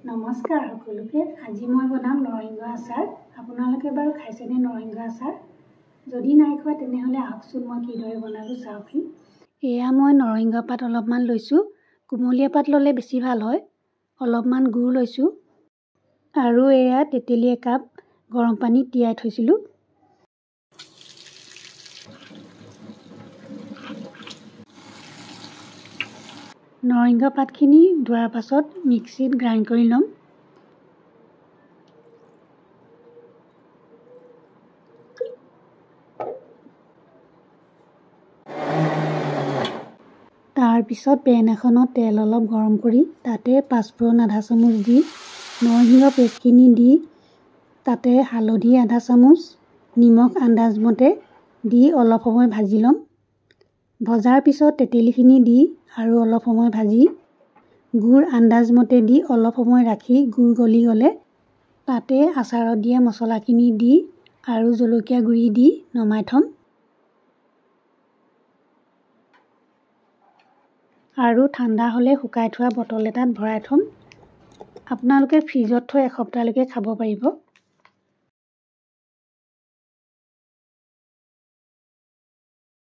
নমস্কাৰ সকলোকে। আজি মই বনাম নৰসিংহ আচাৰ। আপোনালোকে বাৰু খাইছেনে নৰসিংহ আচাৰ? যদি নাই খোৱা তেনেহ'লে আহকচোন মই কিদৰে বনালোঁ চাওকহি। এয়া মই নৰসিংহ পাত অলপমান লৈছোঁ। কুমলীয়া পাত ল'লে বেছি ভাল হয়। অলপমান গুড় লৈছোঁ আৰু এয়া তেতেলী একাপ গৰম পানীত তিয়াই থৈছিলোঁ। নৰসিংহ পাতখিনি ধোৱাৰ পাছত মিক্সিত গ্ৰাইণ্ড কৰি ল'ম। তাৰপিছত পেন এখনত তেল অলপ গৰম কৰি তাতে পাঁচফোৰণ আধা চামুচ দি নৰসিংহ পেষ্টখিনি দি তাতে হালধি আধা চামুচ, নিমখ আন্দাজমতে দি অলপ সময় ভাজি ল'ম। ভজাৰ পিছত তেতেলীখিনি দি আৰু অলপ সময় ভাজি গুড় আন্দাজমতে দি অলপ সময় ৰাখি গুড় গলি গ'লে তাতে আচাৰত দিয়া মছলাখিনি দি আৰু জলকীয়া গুড়ি দি নমাই থ'ম। আৰু ঠাণ্ডা হ'লে শুকাই থোৱা বটল এটাত ভৰাই থ'ম। আপোনালোকে ফ্ৰিজত থৈ এসপ্তাহলৈকে খাব পাৰিব।